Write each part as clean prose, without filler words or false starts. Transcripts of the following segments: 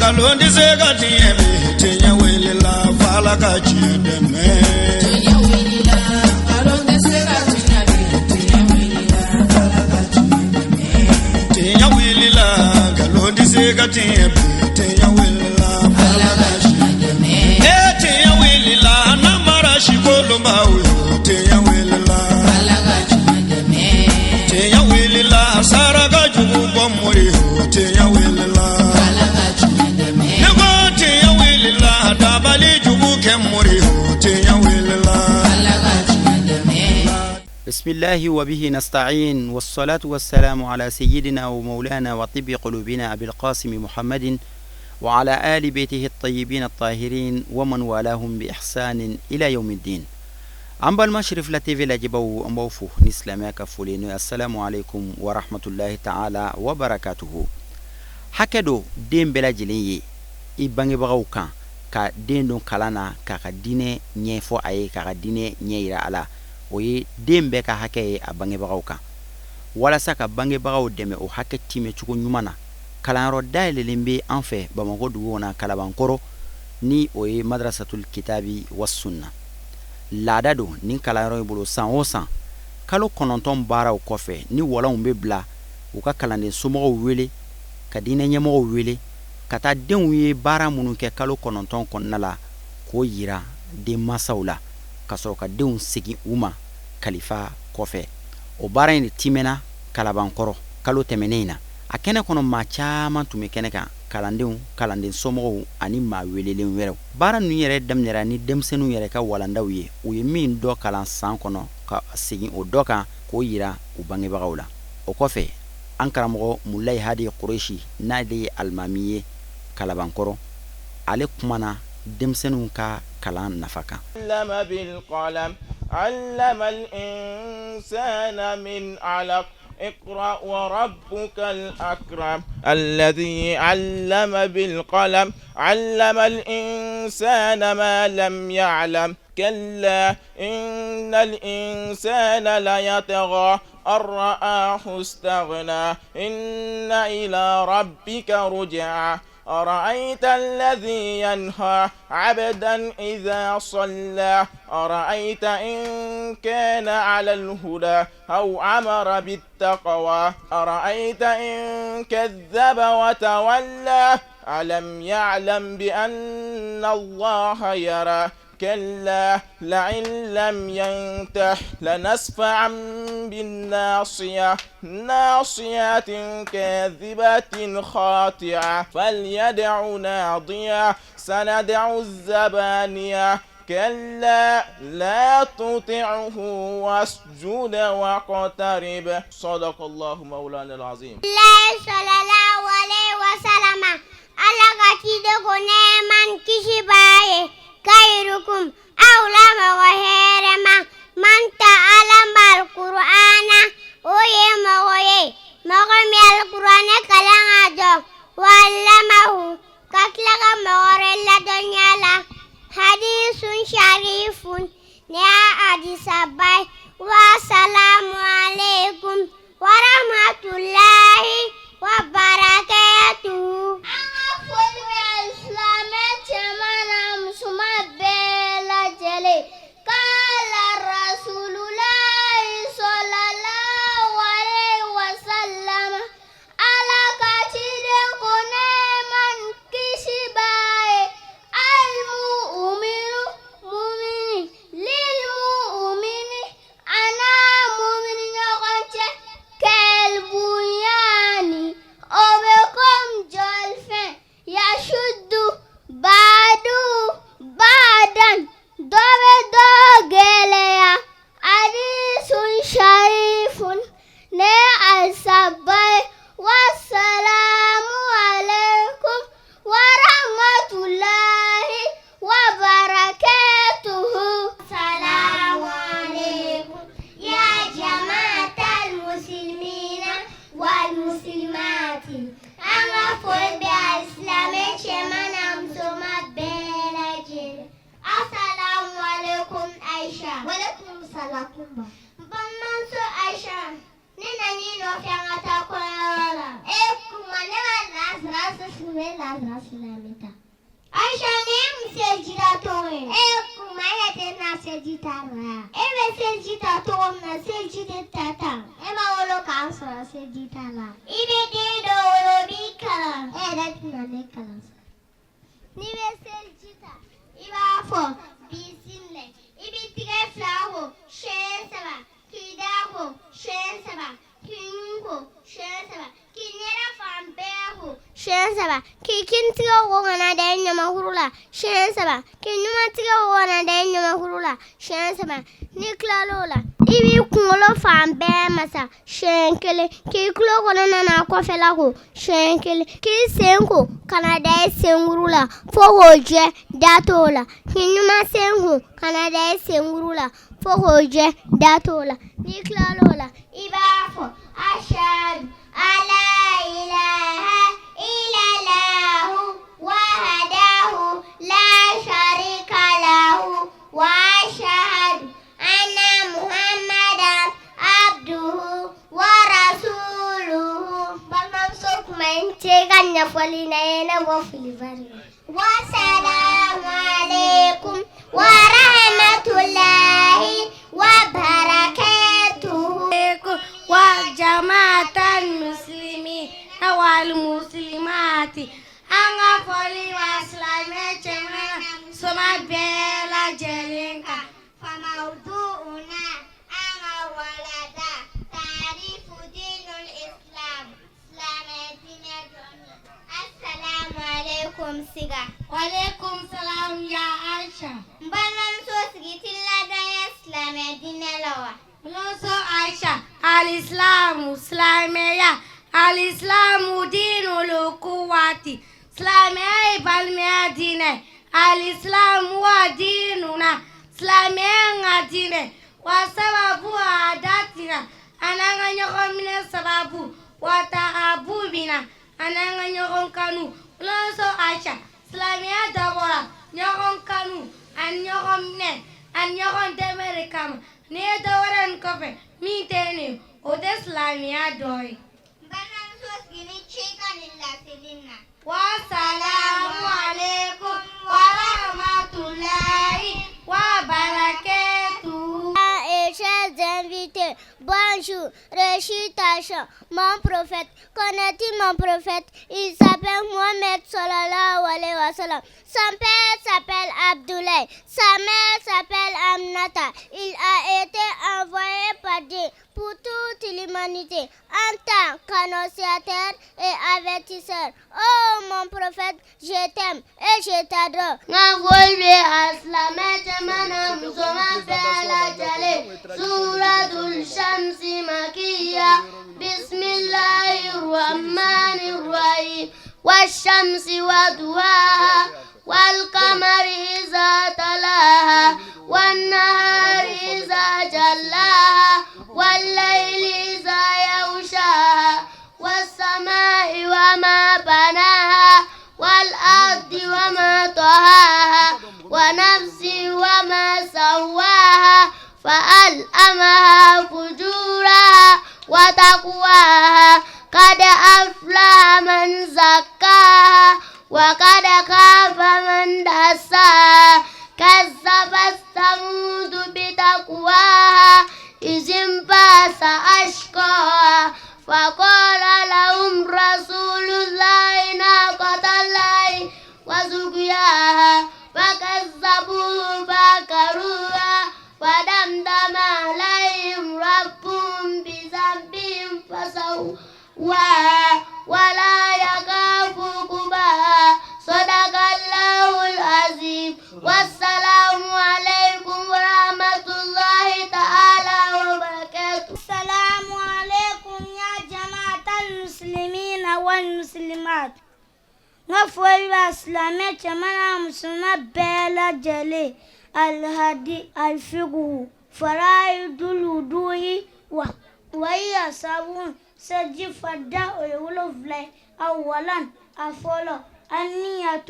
Galondi segati ebe tenya wele la fala ka chideme. Tenya wele la galondi segati ebe tenya wele la fala ka chideme. Tenya wele la galondi segati ebe tenya wele la fala ka chideme. Tenya wele la namara shikolo mawe tenya wele la fala ka chideme. Tenya wele la saraga jugu bomori tenya wele la. بسم الله وبه نستعين والصلاة والسلام على سيدنا ومولانا وطب قلوبنا أبي القاسم محمد وعلى آل بيته الطيبين الطاهرين ومن والاهم بإحسان إلى يوم الدين. أمبا المشرف لتيفي لجبو أمبوفو نسلامك فولين. السلام عليكم ورحمة الله تعالى وبركاته. حكدو دين بلا جليي إباني بغوكا ka den don kalana ka dine ɲɛfɔ a ye ka dine ɲɛ yira a la o ye den bɛɛ ka hakɛ ye a bangebagaw kan walasa ka bangebagaw dɛmɛ o hakɛ timɛ cogo ɲuman na kalanyɔrɔ dayɛlɛlen bɛ an fɛ Bamakɔ dugu kɔnɔ Kalabankɔrɔ ni o ye madrasatul kitabi was sunna laada don ni kalanyɔrɔ in bolo san o san kalo 9 baaraw kɔfɛ ni walanw bɛ bila u ka kalanden somɔgɔw wele ka diinɛ ɲɛmɔgɔw wele ka taa denw ye baara minnu kɛ kalo 9 kɔnɔna la k'o yira den masaw la ka sɔrɔ ka denw segin u ma kalifa kɔfɛ o baara in de timɛna Kalabankɔrɔ kalo tɛmɛnen na a kɛnɛ kɔnɔ maa caman tun bɛ kɛnɛ kan kalandenw kalanden somɔgɔw ani maa welelen wɛrɛw baara ninnu yɛrɛ daminɛra ni denmisɛnninw yɛrɛ ka walandaw ye u ye min dɔ kalan san kɔnɔ ka segin o dɔ kan k'o yira u bangebagaw la o kɔfɛ an karamɔgɔ Mulayi Hadi Kureshi n'ale ye alimami ye Kalabankɔrɔ ale kumana denmisɛnninw ka kalan nafa kan. Allama bil qalam allama al insana min alaq اقرأ وربك الأكرم الذي علم بالقلم علم الإنسان ما لم يعلم كلا إن الإنسان ليطغى أن رآه استغنى إن إلى ربك رجعا أرأيت الذي ينهى عبدا إذا صلى أرأيت إن كان على الهدى أو أمر بالتقوى أرأيت إن كذب وتولى ألم يعلم بأن الله يرى كلا لئن لم ينته لنسفعا بالناصية ناصية كاذبة خاطعة فليدع ناضية سندع الزبانية كلا لا تطعه واسجد واقترب صدق الله مولانا العظيم. صلى الله عليه وسلم على قتيد من كشبايه خيركم أولما وهيرما من تعلم القرآن ويمغي مغمي القرآن كلام وعلمه كتلغ مغر الدنيا لا حديث شريف يا حديث باي والسلام عليكم ورحمة الله وبركاته. قال رسول الله صلى الله عليه وسلم على كثير من كسباي المؤمن مؤمن للمؤمن أنا مؤمن يغنش كالبنيان أبكم جلفين يشد بعده بعدا دوبه دوغليا حديث شريف ne الصباي والسلام عليكم ورحمة الله وبركاته. السلام عليكم يا جماعة المسلمين والمسلمات أنا فول بإسلام شمنا مسوما بلاجل. السلام عليكم Aisha. Walaikum salam. Bamman so Aisha. Nina ni no fianga ta kola. kuma ne ma Lazarus sume Lazarus na meta. Aisha ne msejita towe. Kuma yete na sejita ra. Ebe sejita to na sejita tata. Ema wolo kansra sejita la. Ibe de do wolo bikala. Dat na ne kala. Ni be sejita. Iba fo bisinle. Ibi tigre flawo. Shensaba. Kidaho. Shensaba. Kingo. Shensaba. Kinyera fambeho. Shensaba. Kikin tiga wona da nyama hurula. Shensaba. Kinyuma tiga wona da nyama hurula. Shensaba. Niklalola. Ibi kungolo fambe masa. Shenkele. Kiklo wona na ko felako. Shenkele. Ki senko kana da sengurula. Fohoje datola. Kinyuma senko kana da sengurula. Fohoje datola. Niklalola. Ibafo. Ashhadu alla ilaha illallahu wahdahu la sharika lahu wa ashhadu anna muhammadan abduhu wa rasuluhu. Balmam sok mainte ganya folina ena wo filibari. Wassalamu alaikum wa rahmatullahi wa barakatuhu. Wa jama'atal muslimin wal muslimati anga foli waslame chemana soma bela jelinka famauduuna anga walada tarifu dinul islam islamedine doni. Assalamu alaikum siga. Wa alaikum salam ya Aisha. Mbanan so sigitilla da islamedine lawa. Loso Aisha, al-Islamu, Islameya, al-Islamu dinul quwwati, Islameya balmeya dine, al-Islamu wa dinuna, Islameya ngadine, wa sababu adatina, ananga nyoko mine sababu, wa ta'abu bina, ananga nyoko kanu. Loso Aisha, Islameya dabora, nyoko kanu, an nyoko mine, an nyoko demere kama. Ne dawaran kafe mi tene o de islamiya doy banan sos gini chika lilla selinna. Wa salamu alaikum wa rahmatullahi wa barakatuh. Et chers invités, bonjour, récitation. Mon prophète, connais-tu mon prophète? Il s'appelle Mohamed sallallahu alayhi wa sallam. Son père s'appelle Abdoulaye, sa mère s'appelle Aminata. Il a été envoyé par Dieu pour toute l'humanité en tant qu'annonciateur et avertisseur. Oh mon prophète, je t'aime et je t'adore. N'envoyez aslamé temana musoma bela jale suratul shamsi makiya bismillahir rahmanir rahim washamsi waduhaha والقمر إذا تلاها والنهار إذا جلاها والليل إذا يغشاها والسماء وما بناها والأرض وما طحاها ونفس وما سواها فألهمها فجورها وتقواها قد أفلح من زكاها وقد خاب من دساها كذبت ثمود بتقواها إذ انبعث أشقاها فقال لهم رسول الله ناقة الله وسقياها فكذبوه فعقروها فدمدم عليهم ربهم بذنبهم فسواها ولا يخاف عقباها. صدق الله العظيم. والسلام عليكم ورحمة الله تعالى وبركاته. السلام عليكم يا جماعة المسلمين والمسلمات. نفوي واسلامي جماعة مسلمة بلا جلي الهدي الفقه فرائض الوضوء وهي صابون سجي فدا ويولوفلي أولا أفولو النية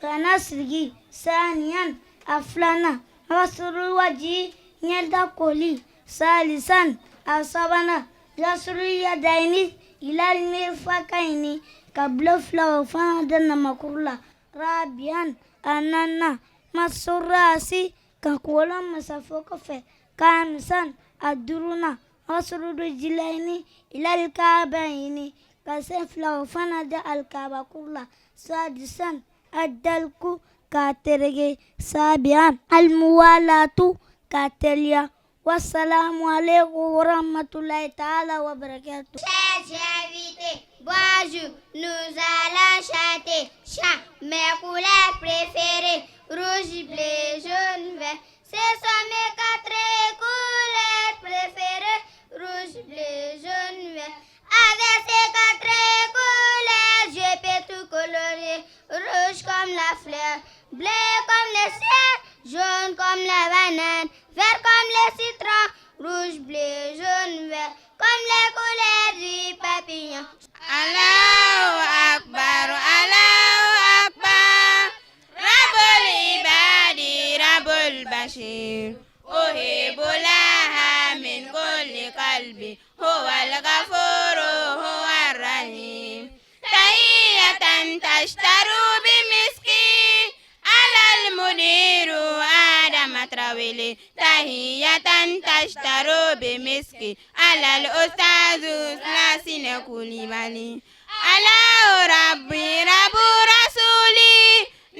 كنسري ثانيا أفلانا غسل الوجه يد كولي ثالثا أصابنا غسل اليدين إلى المرفقين قبل فلو فادنا مكرلا رابعا أننا مس الرأس كقولا مسافوك في خامسا الدرنا غسل الرجلين إلى الكعبين كسفلو فند الكعبة كلها سادسا الدلك كاترجي سابعا الموالاة كاتليا والسلام عليكم ورحمة الله تعالى وبركاته. Chers invités, bonjour, nous allons chanter chant. Mes couleurs préférées, rouge, bleu, jaune, vert. Ce sont mes quatre couleurs préférées, rouge, bleu, jaune, vert. Avec ces quatre couleurs, je peux tout colorier. Rouge comme la fleur, bleu comme le ciel, jaune comme la banane, vert comme le citron, rouge, bleu, jaune, vert, comme les couleurs du papillon. Allahu Akbar, Allahu Akbar, Rabbul Ibadi, Rabbul Bashir, Uhibulaha min kulli qalbi, Huwa al-Ghafuru, Huwa ar-Rahim. Tahiyatan tashtaru bimiski, Alal Mudiru Adam Trawili. Tahiyatan tashtaru bimiski, Alal Ustazu Lasine Kulibali. Allahu Rabbi Rabbu Rasuli,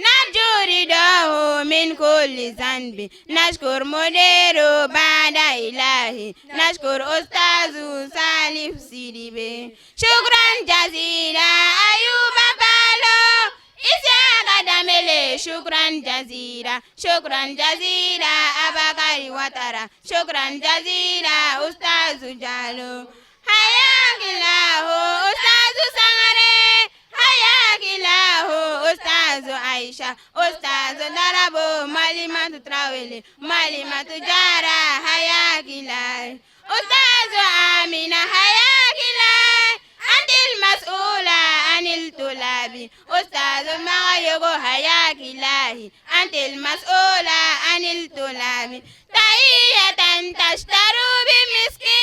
Najuri dahu min kulli zanbi. Nashkur Mudiru Bada Ilahi, Nashkur Ustazu Salif Sidibe. Shukran Jazila Ayuba Balo, Isiaga Damele. Shukran Jazila, Shukran Jazila Abakari Watara, Shukran Jazila Ustazu Jalo. Hayakilahu Ustazu Sangare, Hayakilahu Ustazu Aisha, Ustazu Darabo, Malimatu Trawele, Malimatu Jara, Hayakilahu Ustazu Amina, Hayakilahu Antil Mas'ula Anil Tulabi, Ustazu Magayogo, Hayakilahu Antil Mas'ula Anil Tulabi. Tahiyatan tashtaru bimiski,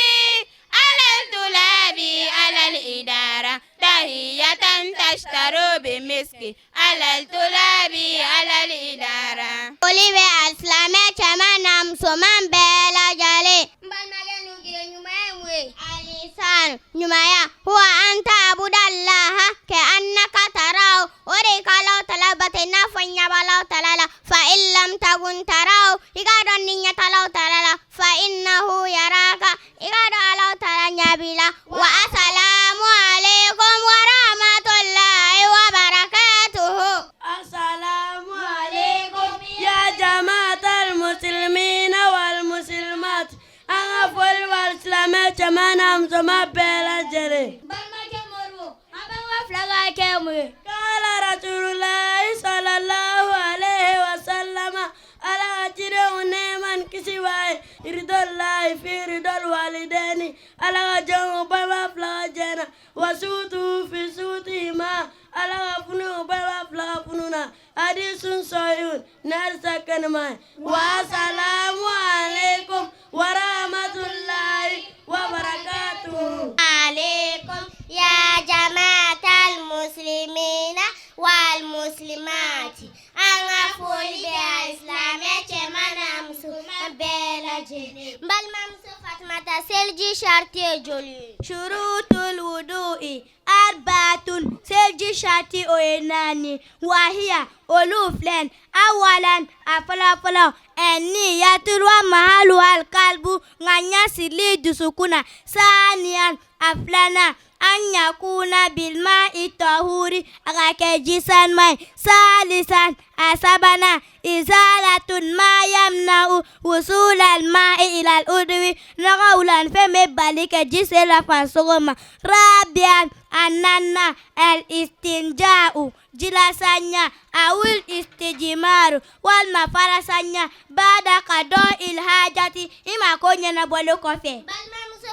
Alal Tulabi, Alal Idara. Tahiyatan tashtaru bimiski, Alal Tulabi, Alal Idara. Olive Aslame Chamanam Suman Bela Jale. Balmaga Nugire Numawe. Alisan Numaya. Huwa anta abudallaha ke annaka tarau. Ori kalau talabate nafanya balau talala. Fa illam tagun tarau. Ikadon ninya talau talala. Fa innahu yaraka. Ikadon alau talanya bila. Wa assalamu alaikum wa rahmatullahi wa barakatuhu. Assalamu alaikum ya jamaatal muslimin wal muslimat. Anga fol wal islamé chamanam soma bela jere. Balma jamoro abanga flaga kemwe. Kala rasulullah sallallahu alaihi wasallam ala jire uneman kisiwai iridollah fi iridol walideni ala jamu balma flaga jena wasutu fi suti ma ala funu balma flaga fununa hadisun soyun nar sakanma wa assalamu alaikum wa rahmatullahi wa barakatuh. Alaikum ya jamaatal muslimina wal muslimati. Anga foli be islame chemana musuma bela jene. Bal mamsu Fatmata selji sharti joli. Shurutul wudu'i arbatun selji sharti oenani. Wahia oluflen awalan afala النية ومحلها القلب غنيا سلي دسكنا ثانيا أفلنا أن يكون بالماء الطهور أكاكجسا ماء ثالثا أسبنا إزالة ما يمنع وصول الماء إلى الأذن نقولا فمبالك جسلا فانسوما رابعا أننا الاستنجاء جلسانيا أو الاستجمار والمفرسانيا بعد قضاء الحاجة إما كوني نبولو كوفي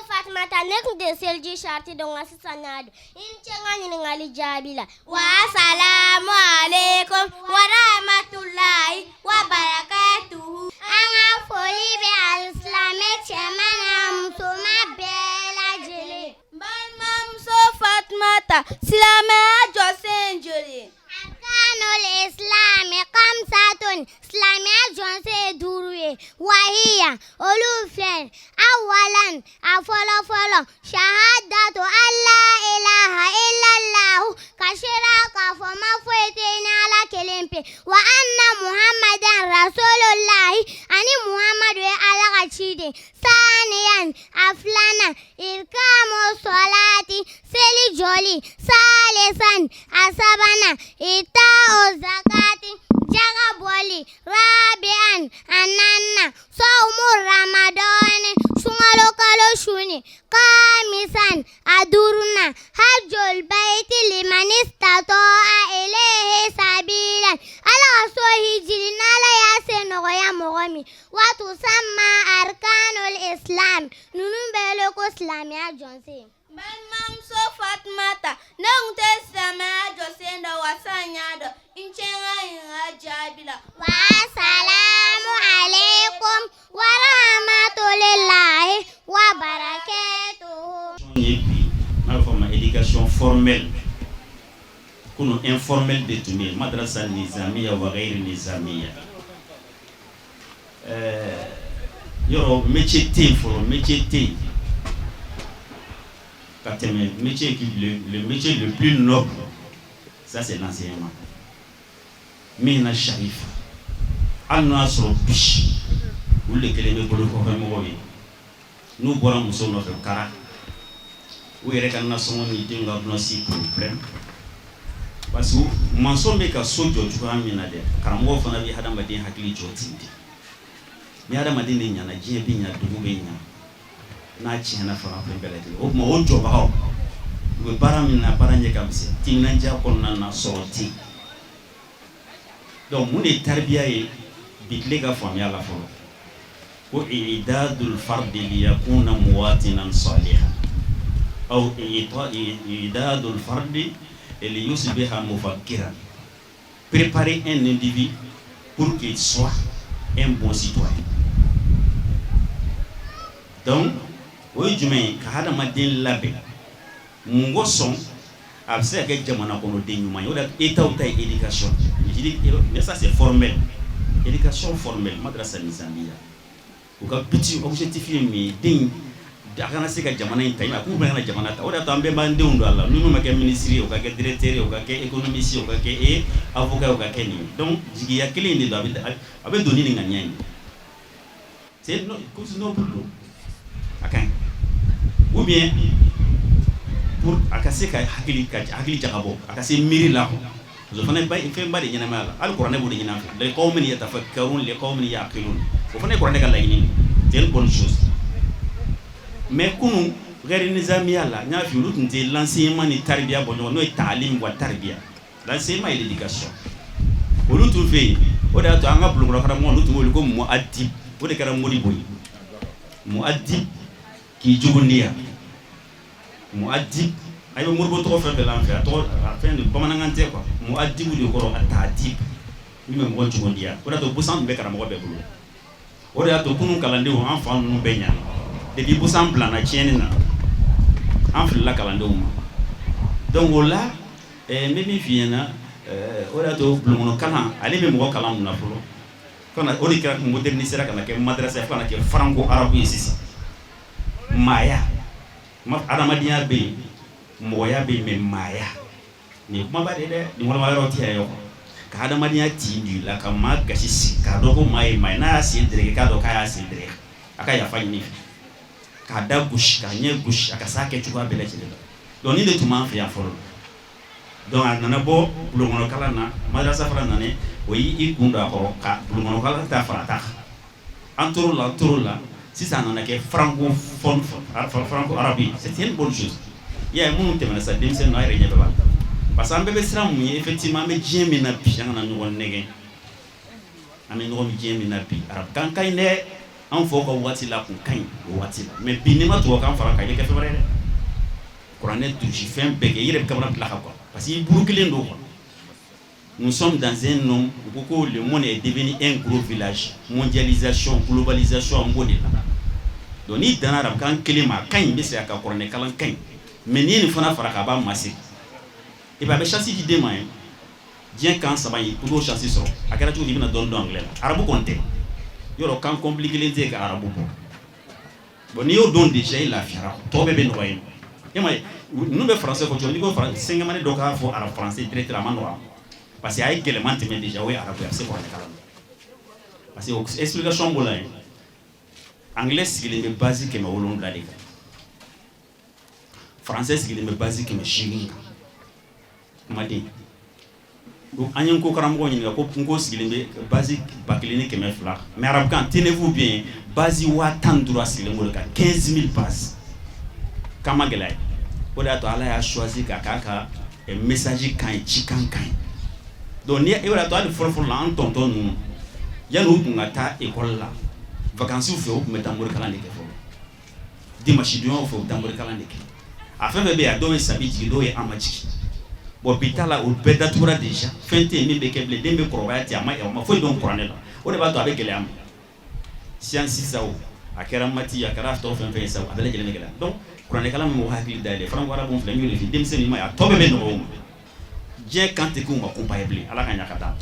Fatmata nek de selji sharti don asisanado in cengani ngali jabila wa assalamu alaikum wa rahmatullahi wa barakatuh anga foli be al-islamic chamana mutuma bela jele ban mam so la silamɛya jɔsen joli arkanul islami kamsatun silamɛya jɔsen 5 ye wahiya olu filɛ awalan a fɔlɔfɔlɔ shahadatu alla ilaha illallahu ka sira k'a fɔ ma foyi tɛ ni ala kelen pe wa anna muhammadan rasulullahi ani muhammadu ye ala ka ciden saniyan a filanan irkamu solati seli joli salisan a sabanan ita'u zakati jaga boli rabi'an a naaninan sawmu ramadani sunkalo kalo suni kamisan a duurunan hajjul bayti liman istata'a ilayhi sabilan ala ka so hijiri n'ala y'a se nɔgɔya mɔgɔ min watu sama arkanul islam ninnu bɛɛ le ko silamɛya jɔnsen. balimamuso fatumata ne tun tɛ silamɛya jɔsen dɔn wa san y'a dɔn n cɛ n ka ɲininka jaabi la. wa salamu alaikum wa rahmatulahi wa barakatuhu. n'a fɔ ma éducation formelle kunu informel de tun bɛ madrasa nizamiya wa ghairi nizamiya yɔrɔ métier tɛ yen fɔlɔ métier tɛ yen ka tɛmɛ métier le métier le plus noble ça c'est l'enseignement min na sharif hali n'o y'a sɔrɔ bi olu de kelen bɛ bolo kɔfɛmɔgɔw ye n'u bɔra muso nɔfɛ kara u yɛrɛ ka nasɔngɔ ni denw ka dunan si problème parce que mansɔn bɛ ka so jɔ cogoya min na dɛ karamɔgɔ fana bɛ hadamaden hakili jɔ ten de ni hadamaden de ɲana diɲɛ bɛ ɲa dugu bɛ ɲa n'a tiɲɛna fanga fɛn bɛɛ lajɛlen o tuma o jɔbagaw u bɛ baara min na baara ɲɛ ka misɛn timinandiya kɔnɔna na sɔrɔ ten donc mun de ye taribiya ye bi tile ka faamuya la fɔlɔ ko i'dadul fardi liyakuna muwatinan salihan aw i'dadul fardi liyusbiha mufakkiran préparer un individu pour qu'il soit un bon citoyen. Donc o ye jumɛn ye ka hadamaden labɛn mun ko sɔn a bɛ se ka kɛ jamana kɔnɔden ɲuman ye o de la État ta ye éducation mais ça c'est formel éducation formelle madrasa nizamiya u ka biti objectif ye min ye den a kana se ka jamana in ta a k'u bɛna jamana ta o de y'a to an bɛɛ b'an denw don a la n'u ma kɛ ministre ye o ka kɛ directeur ye o ka kɛ économiste ye o ka kɛ avocat ye o ka kɛ nin ye donc jigiya kelen in de don a bɛ don ni nin ŋaniya ye c'est noble don a ka ɲi ou bien pour a ka se ka hakili jagabɔ a ka se miiri la muso fana fɛnba de ɲɛnamaya la hali kuranɛ b'o de ɲɛna fɛ liqawmin yatafakkarun liqawmin yaqilun o fana ye kuranɛ ka laɲini c'est une bonne chose mais kunu gɛri nizamiya la n y'a fi olu tun tɛ l'enseignement ni taribiya bɔ ɲɔgɔn n'o ye taalim wa taribiya l'enseignement et l'éducation olu tun fɛ yen o de y'a to an ka bulon kɔnɔ karamɔgɔ olu tun b'olu ko muadib o de kɛra moribo ye muadib k'i jugundiya muadib a bɛ moribo tɔgɔ fɛn fɛn la an fɛ a tɔgɔ a fɛn de bamanankan tɛ quoi muadibu de kɔrɔ a taadib min bɛ mɔgɔ jugundiya o de y'a to busan tun bɛ karamɔgɔ bɛɛ bolo o de y'a to kunu kalandenw an fa ninnu bɛɛ ɲana depuis busan bilana tiɲɛni na an filila kalandenw ma donc o la n bɛ min f'i ɲɛna o de y'a to bulon kɔnɔ kalan ale bɛ mɔgɔ kalan mun na fɔlɔ kana o de kɛra modernisera ka na kɛ madrasa fo ka na kɛ franco arabe ye sisan maaya adamadenya bɛ yen mɔgɔya bɛ yen mais maaya nin ye kumaba de ye dɛ nin walima yɔrɔ tɛ yan ka adamadenya tin don i la ka maa gasi sigi k'a dɔn ko maa ye maa ye n'a y'a sen dereke k'a dɔn k'a y'a sen dereke a ka yafa ɲini fɛ k'a da gosi k'a ɲɛ gosi a ka s'a kɛ cogoya bɛɛ lajɛlen la donc nin de tun b'an fɛ yan fɔlɔ donc a nana bɔ bulon kɔnɔ kalan na madrasa fana nana o y'i kun don a kɔrɔ ka bulon kɔnɔ kalan ta fara ta kan an tor'o la sisan a nana kɛ franco arabe c'était une bonne chose i y'a ye minnu tɛmɛna sa denmisɛnnin na a yɛrɛ ɲɛ bɛɛ b'a la parce que an bɛɛ bɛ siran mun ye effectivement an bɛ diɲɛ min na bi an kana ɲɔgɔn nɛgɛn an bɛ ɲɔgɔn bɛ diɲɛ min na bi arabukan ka ɲi dɛ an faw ka waati la kun ka ɲi o waati la mais bi n'i ma tubabukan fara kan i bɛ kɛ fɛn wɛrɛ dɛ kuranɛ durusi fɛn bɛɛ kɛ i yɛrɛ bɛ kamana bila kan quoi parce que i buru kelen don quoi nous sommes dans un nom u ko ko le monde est devenu un gros village mondialisation globalisation an b'o de la donc n'i danna arabukan kelen ma a ka ɲi i bɛ segin a kan kuranɛ kalan ka ɲi mais n'i ye nin fana fara k'a b'a ma se et bien avec chance qui démarre bien quand ça va y pour chance sur à quel jour il vient dans l'anglais arabe compté yoro quand compliqué les dire arabe bon ni au don déjà il a fait to bébé noyé et moi nous les français faut dire que français 5 années donc il faut arabe français directement noir parce que avec élément mais déjà oui arabe c'est pour les calmes parce que explication bon là anglais c'est les basiques mais au long de la ligue français c'est les basiques mais chimie madi donc anyen ko karamgo ni ko ngo sigilembe basique bakilini keme fla mais arabe quand tenez-vous bien basi wa tandura sigilembo ka 15000 bases kama gelay o da to ala ya choisi kaka et message kan chikan kan donc ni e wala to ali for la en tonton nous ya no ngata école la vacances ou fait mettre tambor kala ndeke fo dimanche du on fait tambor kala ndeke afin bébé a do sabiti do e amachi bon bitala o bedatura déjà fente mi be keble dembe croyati ama e ma foi donc coronel o de bato avec les am science ça o akera mati akara to fen ça abele jele megala donc coronel kala mo hakili dale franco arabe fle mi le fi demse ni ma ya to bebe no je quand te ko ma compatible ala kanya kata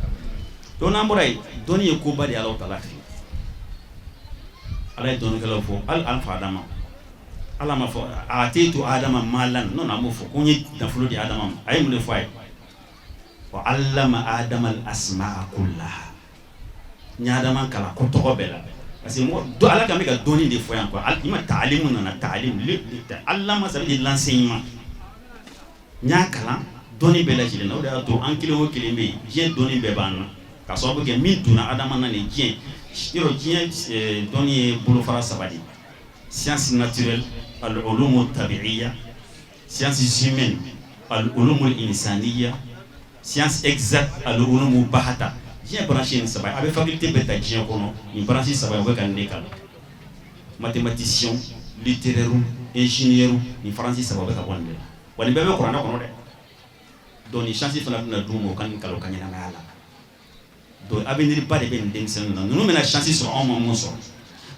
donc namboray doni ko badi ala taala fi ala don kala fo al fadama ala ma fo atitu adama malan non amo fo ko ni da fulo di adama ay mu le fay wa allama adama al asmaa kullaha nyaadama kala ko to bela parce que mo do ala kam ga doni de foyan ko al ima ta'limu na ta'lim li allama ça veut dire l'enseignement nyakala doni bela jile na o da to an kilo kilime je doni be ban ka so ke min tuna adama na ne je iro je doni bulu fara sabadi science naturelle al-ulum al-tabi'iyya sciences humaines al-ulum al-insaniyya science exacte al-ulum bahata j'ai branché une sabay avec faculté beta j'ai kono une branché sabay avec un école mathématicien littéraire ingénieur ni français sabay avec wonde woni bebe ko na kono de doni chance fana na dumo kan kalo kanyana mala do avenir pas de ben densen nous mena chance sur un moment sur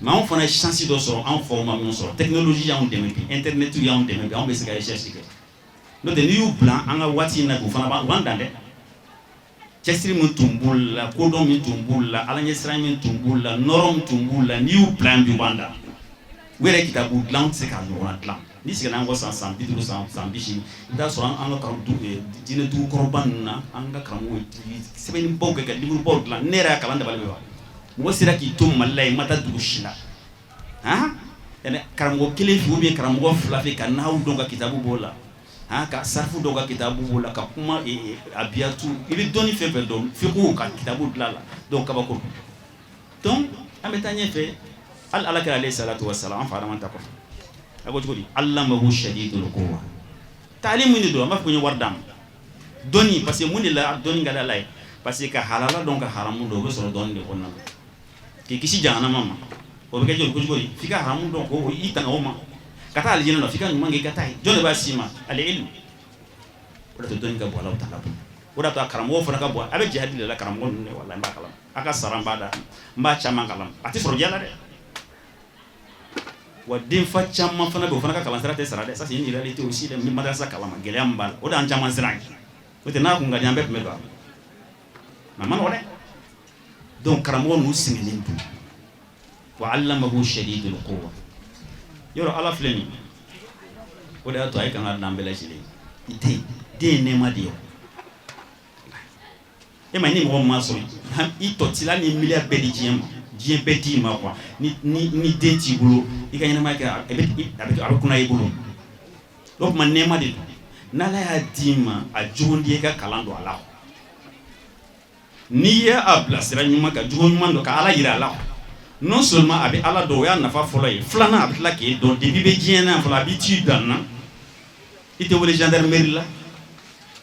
mais on fait chance de sur en formation sur technologie on demain internet tu on demain on besoin de recherche que nous de new plan anga wati na ko fana ba wandande chestri mun tumbula kodon mun tumbula alanye sra mun tumbula norom tumbula new plan du wanda were kitabu plan c'est ka no plan ni c'est na ngo sans bidou sans bichi da so an ka du dina du korban na anga karamu sebe ni bonga ga libru bol plan nera kala nda balbe wa mo sira ki tum mallay mata du shila ha ene karamu kele fi obi karamu fla fe kan na donga kitabu bola ha ka sarfu donga kitabu bola ka kuma abiatu ibi doni fe fe don fi ko ka kitabu lala donc ka bako donc ametanye fe al alaka alayhi salatu wassalam fa man takof abo jodi allamahu shadidul quwwa ta'lim ni do ma ko ñu wardam doni parce que muni la doni ngala lay parce que halala donc haramu do go so don de onna ki kisi jana mama o be jodi ko jodi fika haramu donc o itana o ma kata al jinna fika ñu mangi kata jodi ba sima al ilm wala to doni ga bo la ta'ala wala to karamo fo ka bo abe jihadi la karamo ne wala mbakalam aka saramba da mba chama kalam ati foro jala de wa den fa chama fana be fana ka kalan sarate sarade ça c'est une réalité aussi de madrasa kalama geliam bal o dan chama sirang o te na ko ngadi ambe me ba man wala donc karamo nu siminin du wa allamahu shadidul quwwa yoro ala fleni o da to ay kan na mbela jile ite de ne madio e mani mo ma so i to tilani milliard bedijiem Dieu beti ma quoi ni denti bulo ikanyana ma ka avec kuna ibulo donc man nema de nala ya dima a jondi ka kalando ala ni ya abla sira nyuma ka jondi mando ka ala yira ala non seulement avec ala do ya nafa folo yi flana abla ke do depuis be diena folo habitude dan ite wole gendarmerie la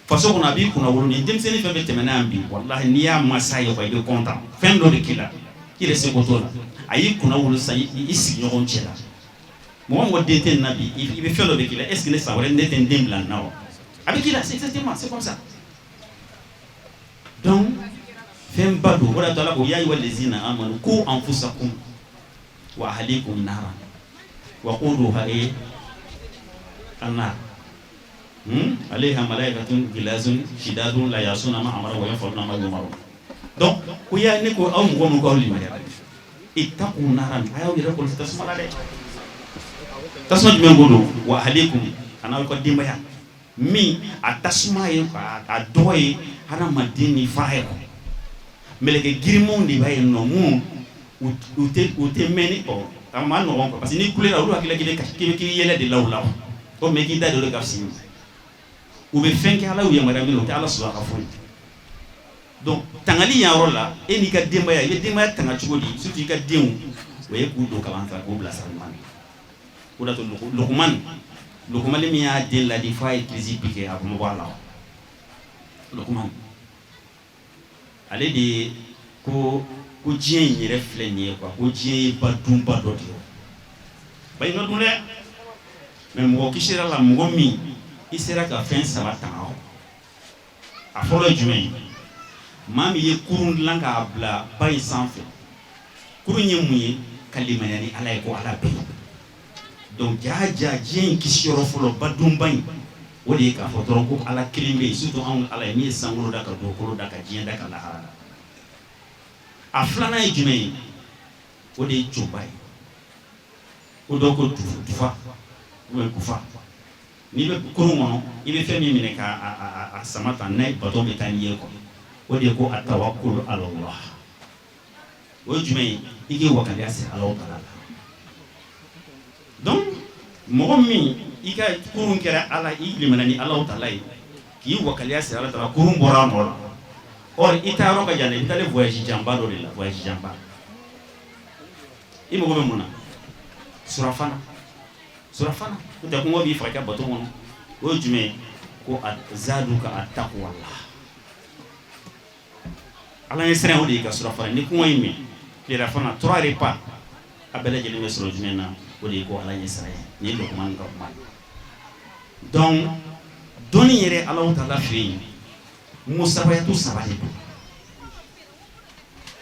façon qu'on a bi kuna wolo ni dem seni fe temena ambi wallahi ni ya masayo ko be content fin do de kila il est secotola ayi kuna wulu sa isi nyogon chela mo ngo dete nabi il be fait le bekila est-ce que ne sa wala ndete ndembla nawo avec il c'est exactement c'est comme ça donc fem badu wala tala ko yayi walazina amanu ku anfusakum wa ahlikum nara wa quduha annar عليها ملائكة غلاظ شداد لا يعصون ما أمر ويفعلون ما يؤمرون. Donc kuya ne ko aw mo ko li ma ya ittaqu naran ayo ira ko tasma la de tasma jume godo wa alaikum ana ko dimba ya mi atasma ye a doye hana madini fahe ko meleke girimo ndi baye no mu ute meni o ama no ko parce que ni couleur ru akila ki yele de law law o me ki da do ka fsi ou be fenke ala ou yamara mi o ta ala subhanahu wa ta'ala. Donc tangali yaro la e ni ka demba ya ye demba tanga chugodi surtout ka demu we ku do kalanta ko bla salman ko da to Luqman le mi ya de la di fay trizi piqué ak mo wala Luqman ale di ko jien ni reflenye quoi ko jien ba dumba do di bay no dule mais mo kishira la mo mi isera ka fen sabata a folo jume mami ye kurun langa abla bay sanfé kurun ye muye kalimanya ni ala ko ala be donc jaja jien kishiro folo badum bay wodi ka fotoro ko ala kilimbe surtout on ala mi sangulo daka do ko daka jien daka la hala aflana e jume wodi chobay o do ko tufa o ko fa ni be kurun wono ibe femi mine ka a samata nay bato be taniye ko wodi ko atawakkul ala Allah o jume igi wakali ase Allah ta'ala. Donc mo mi iga kurun kera ala igli manani Allah ta'ala ki wakali ase Allah ta'ala kurun borano or itaro ka jane itale voyage jamba do la voyage jamba imo go mona surafana ko da ko bi faka bato wono o jume ko zaduka attaqwa Allah ala yesra o di ka surafana ni ko yimi le rafana 3 repas abela jeli mesro jumena o di ko ala yesra ni lo ko man ko man. Donc doni yere Allah ta'ala fi musabatu sabali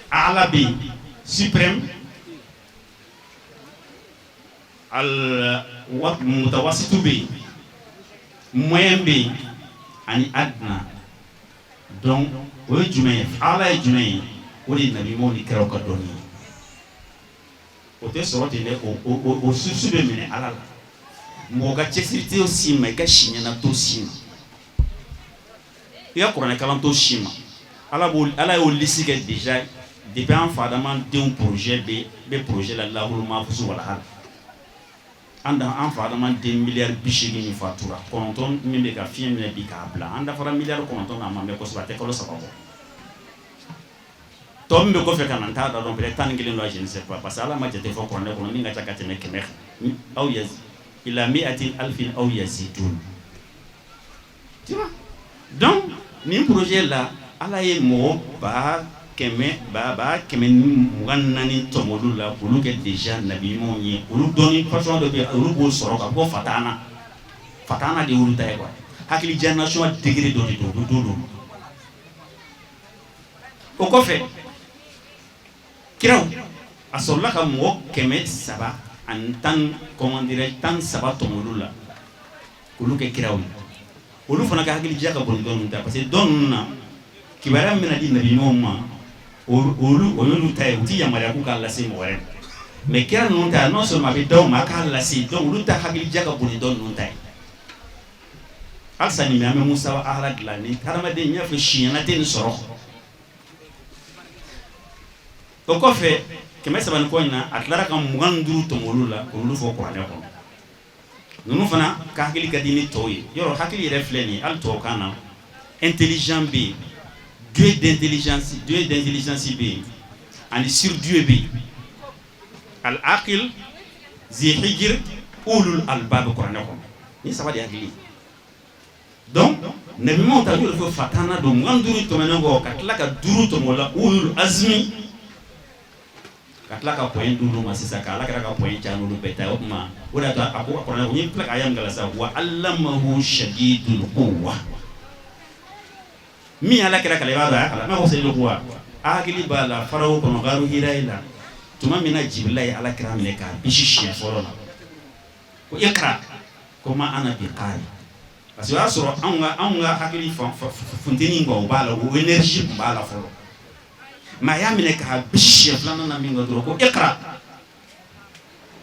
ala bi suprême al wat mutawassitu bi moyen bi ani adna. Donc o jume ala jume o di nabi mo ni kero ka doni o te so te ne o susu be mine ala la mo ga chesirite o sima ga shinya na to sima ya Qur'an kalam to shima ala o lisi ke déjà depuis en fadaman de un projet be projet la lahul mahfuz wala hal anda en fadaman 2 milliards bishigi ni fatura konton minde ka fien ne bi ka bla anda fara milliard konton na mambe ko sabate ko lo sababo tombe ko fe kananta da don peut-être tan ngelen lo je ne sais pas parce que ala ma jete fo ko ne ko ni nga takate me kemer aw yaz ila 100,000 aw yazidun tu vois. Donc ni projet là ala ye mo ba keme muganani tomolu la ulu ke déjà nabi mo ni ulu doni façon de ulu bo soro ka ko fatana de ulu tay ko hakili generation degré do do o ko fe kiraw asolla ka mo keme saba antan comment dirais tan saba tomolu la ulu ke kiraw olu fana ka hakili jaka bon don ta parce que don na kibara mena di nabi mo ma olu tay uti ya mara ku kala se mo re mais kira non ta non seulement be don ma kala se don olu ta hakili jaka bon don non tay alsani mi ame musa wa ahlak la ni karama de nya fe shiana ten soro to ko fe keme saban ko na atlara kam muganduru to molula ko lu fo ko ne ko nunu fana ka hakili ka dini toyi yoro hakili refleni al to kana intelligent bi Dieu d'intelligence bi ani sur Dieu bi al aqil zi hijr ulul albab qur'anakum ni sabadi hakili. Donc nabi mo ta jul fo fatana do nganduru to menango katla ka duru to mola ulul azmi katla ka point dulu masih sakala ka point chanu lu beta ma udah ta aku qur'an ni plak ayam galasa wa allamahu shadidul quwwa mi ala kira kala ibada kala ma ko sey lu quwwa akili bala farawo ko garu hiraila tuma mina jibril ala kira mi ka bishishi forona ko ikra ko ma ana bi qari parce que y'a sɔrɔ anw ka hakili funteni o b'a la o énergie kun b'a la fɔlɔ mais a y'a minɛ k'a bisi siɲɛ filanan na min kan dɔrɔn ko ikra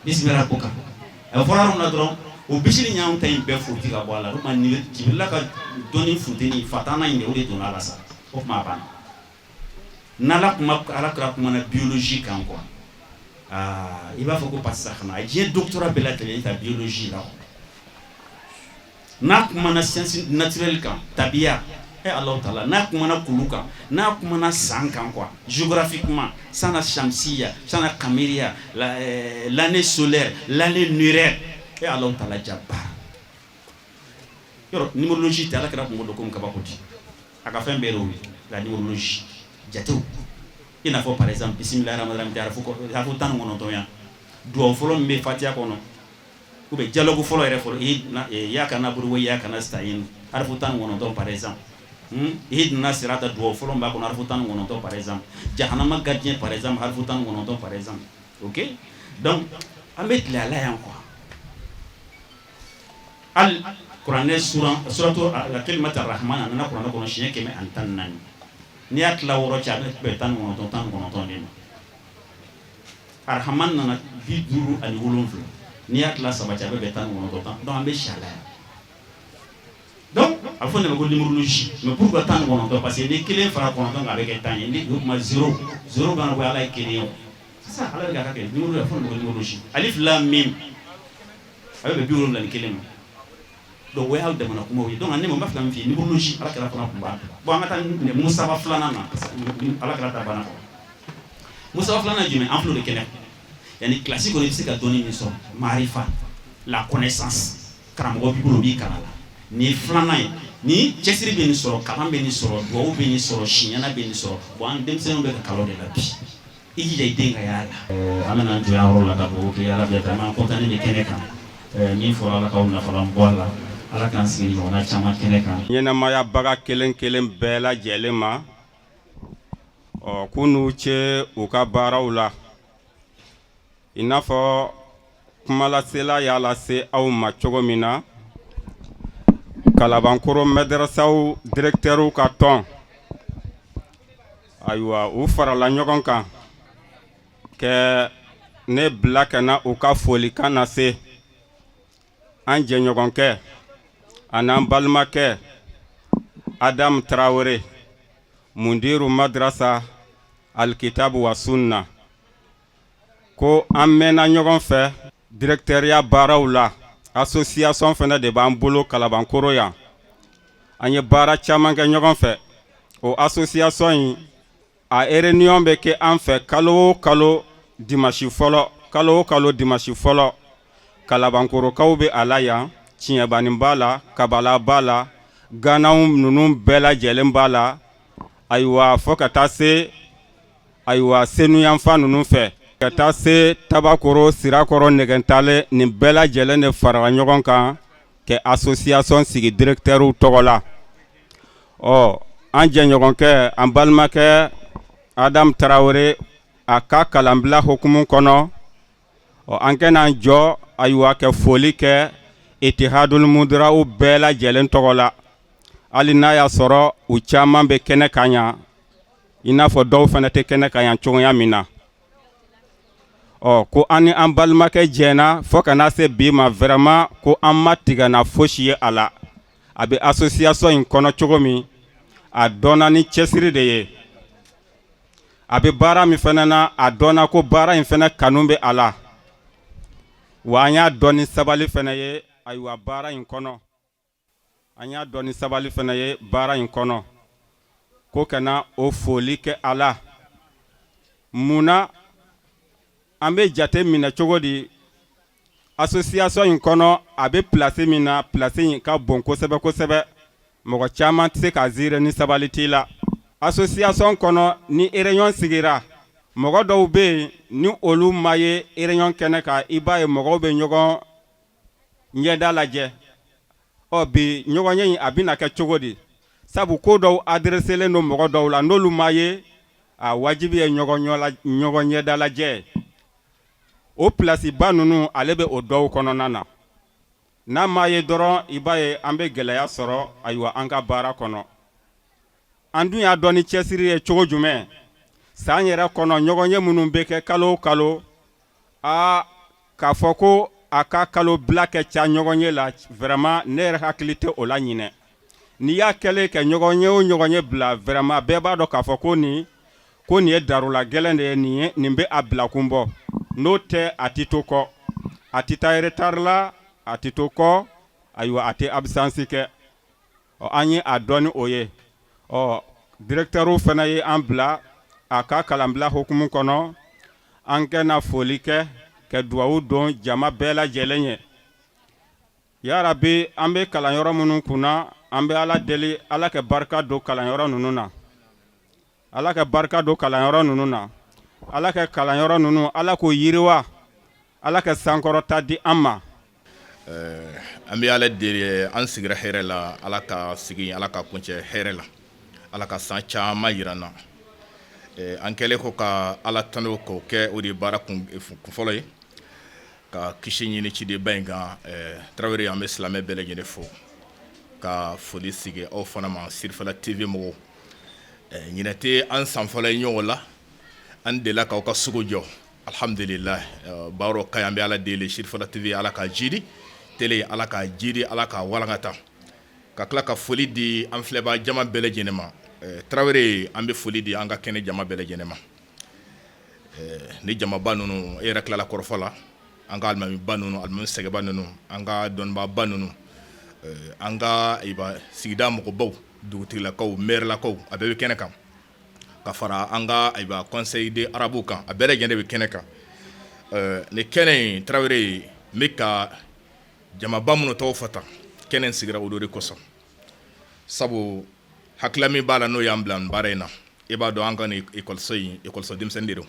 bismillah ko kan a fɔra yɔrɔ min na dɔrɔn o bisili ɲanw ta in bɛɛ foti ka bɔ a la o tuma Jibirila ka dɔnni funteni fatana in de o de donna a la sa o tuma a banna n'Ala Alakira kumana biologie kan quoi i b'a fɔ ko parce que xanaa a diɲɛ doctorat bɛɛ lajɛlen ta biologie la n'a kumana science naturelle kan tabiya Allah Ta'ala n'a kumana kulu kan n'a kumana san kan quoi géographiquement sana shamsiya sana qamariya l'année solaire l'année lunaire Allah Ta'ala jabbar yoro numérologie ta Alakira kun do comme kabakoti aka fɛn bɛɛ rewi la numérologie jatew il n'a pas par exemple bismillahir rahmanir rahim harfu tan kɔnɔntɔn ya duwawu fɔlɔ min bɛ fatiha kɔnɔ ou bien dialogue fɔlɔ yɛrɛ fɔlɔ iyyaka na'budu wa iyyaka nasta'in harfu tan kɔnɔntɔn par exemple ihdina sirata duwawu fɔlɔ min b'a kɔnɔ harfu tan kɔnɔntɔn par exemple jahanama gardien par exemple harfu tan kɔnɔntɔn par exemple ok donc an bɛ tile ala yan quoi al kuranɛ suratu al-kalimat ar-rahman a nana kuranɛ kɔnɔ siɲɛ 114 n'i y'a tila wɔɔrɔ cɛ a bɛ 19 de ma Ar-Rahman nana 57 n'i y'a tila saba cɛ a bɛ 19 donc an bɛ si ala yan donc a bɛ fɔ nin ma ko numérologie mais pourquoi 19 parce que ni kelen fara 9 a bɛ kɛ 10 ye ni o tuma 0 b'an bɔ ala ye kelen ye c'est ça ala bɛ k'a kɛ numéro a bɛ fɔ nin ma ko numérologie alif lam mim a bɛ bɛn 71 ma donc o y'aw damana kumaw ye donc ne ma b'a fɛ ka min f'i ye numérologie Alakira fana kun b'a bon an ka taa musaba filanan na Alakira ta banna musaba filanan jumɛn an filɛ o de kɛnɛ yani classe kɔnɔ i bɛ se ka dɔnni min sɔrɔ marifa la connaissance karamɔgɔ b'i bolo o b'i kalan la nin ye filanan ye ni cɛsiri bɛ nin sɔrɔ kalan bɛ nin sɔrɔ duwawu bɛ nin sɔrɔ siɲɛna bɛ nin sɔrɔ bon an denmisɛnninw bɛ ka kalan de la bi i jija i den ka y'a la an bɛna jɔ yan yɔrɔ la ka duwawu kɛ Ala bɛ vraiment content de kɛnɛ kan min fɔra Ala k'aw nafalan bɔ a la Ala k'an sigi ɲɔgɔnna caman kɛnɛ kan ɲɛnamaya baga kelen kelen bɛɛ lajɛlen ma k'u n'u cɛ u ka baaraw la i n'a fɔ kumalasela y'a lase aw ma cogo min na Kalabankoro madrasaw directeur ka tɔn ayiwa u farala ɲɔgɔn kan kɛ ne bila ka na u ka folikan lase an jɛɲɔgɔnkɛ an'an balimakɛ Adam Traoré mundiru madrasa alkitabu wa sunna ko an mɛnna ɲɔgɔn fɛ directeuriya baaraw la association fana de b'an bolo Kalabankoro yan an ye baara caman kɛ ɲɔgɔn fɛ o association in a réunion bɛ kɛ an fɛ kalo o kalo dimanche fɔlɔ Kalabankorokaw bɛ a la yan tiɲɛbani b'a la kabala b'a la ganaw ninnu bɛɛ lajɛlen b'a la ayiwa fɔ ka taa se ayiwa senuyanfan ninnu fɛ ka taa se Tabakoro Sirakɔrɔ Nɛgɛntale nin bɛɛ lajɛlen de farala ɲɔgɔn kan kɛ association sigi directeurw tɔgɔ la an jɛɲɔgɔnkɛ an balimakɛ Adam Traoré a ka kalanbila hukumu kɔnɔ an kɛn'an jɔ ayiwa kɛ foli kɛ Itihadul Mudiraw bɛɛ lajɛlen tɔgɔ la hali n'a y'a sɔrɔ u caman bɛ kɛnɛ kan yan i n'a fɔ dɔw fana tɛ kɛnɛ kan yan cogoya min na ko an ni an balimakɛ jɛna fɔ ka na se bi ma vraiment ko an ma tigana fosi ye a la a bɛ association in kɔnɔ cogo min a dɔnna ni cɛsiri de ye a bɛ baara min fana na a dɔnna ko baara in fana kanu bɛ a la wa an y'a dɔn ni sabali fana ye ayiwa baara in kɔnɔ an y'a dɔn ni sabali fana ye baara in kɔnɔ ko kana o foli kɛ a la munna an bɛ jate minɛ cogo di association in kɔnɔ a bɛ place min na place in ka bon kosɛbɛ kosɛbɛ mɔgɔ caman tɛ se ka ziiri ni sabali t'i la association kɔnɔ ni réunion sigira mɔgɔ dɔw bɛ yen ni olu ma ye réunion kɛnɛ kan i b'a ye mɔgɔw bɛ ɲɔgɔn ɲɛda lajɛ bi ɲɔgɔnye in a bɛna kɛ cogo di sabu ko dɔw adresselen don mɔgɔ dɔw la n'olu ma ye a wajibi ye ɲɔgɔn ɲɛda lajɛ o place ba ninnu ale bɛ o dɔw kɔnɔna na n'a m'a ye dɔrɔn i b'a ye an bɛ gɛlɛya sɔrɔ ayiwa an ka baara kɔnɔ an dun y'a dɔn ni cɛsiri ye cogo jumɛn san yɛrɛ kɔnɔ ɲɔgɔnye minnu bɛ kɛ kalo o kalo k'a fɔ ko a ka kalo bila kɛ ca ɲɔgɔnye la vraiment ne yɛrɛ hakili tɛ o la ɲinɛ n'i y'a kɛlen kɛ ɲɔgɔnye o ɲɔgɔnye bila vraiment bɛɛ b'a dɔn k'a fɔ ko nin ye darula gɛlɛn de ye nin bɛ a bila kun bɔ n'o tɛ a tɛ to kɔ a tɛ taa retard la a tɛ to kɔ ayiwa a tɛ absence kɛ an ye a dɔn ni o ye directeur fana ye an bila a ka kalanbila hukumu kɔnɔ an kɛna foli kɛ ka duwawu don jama bɛɛ lajɛlen ye yarabi an bɛ kalanyɔrɔ minnu kunna an bɛ ala deli ala ka barika don kalanyɔrɔ ninnu na ala ka barika don kalanyɔrɔ ninnu na ala ka kalanyɔrɔ ninnu ala k'o yiriwa ala ka sankɔrɔta di an ma an bɛ ala deli an sigira hɛrɛ la ala ka sigi ala ka kuncɛ hɛrɛ la ala ka san caman yira na an kɛlen ko ka ala tanu k'o kɛ o de baara kun fɔlɔ ye ka kisi ɲini cideba in kan Tarawele an bɛ silamɛ bɛɛ lajɛlen fo ka foli sigi aw fana ma Sirifala TV mɔgɔw ɲinɛ tɛ an san fɔlɔ ye ɲɔgɔn la an delila k'aw ka sugu jɔ alhamdulillah baaro ka an bɛ ala deli Sirifala TV ala ka jidi tele ala ka jidi ala ka walankata ka tila ka foli di an filɛbaa jama bɛɛ lajɛlen ma Tarawele an bɛ foli di an ka kɛnɛ jama bɛɛ lajɛlen ma ni jamaba ninnu e yɛrɛ tilala kɔrɔfɔ la an ka alimamiba ninnu alimami sɛgɛba ninnu an ka dɔnnibaaba ninnu an ka sigida mɔgɔbaw dugutigilakaw mairelakaw a bɛɛ bɛ kɛnɛ kan ka fara an ka conseil de arabu kan a bɛɛ lajɛlen bɛ kɛnɛ kan ni kɛnɛ in Tarawele n bɛ ka jamaba minnu tɔgɔ fɔ tan kɛnɛ in sigira o de kosɔn sabu hakilila min b'a la n'o y'an bila nin baara in na i b'a dɔn an ka nin ekɔliso denmisɛnnin de don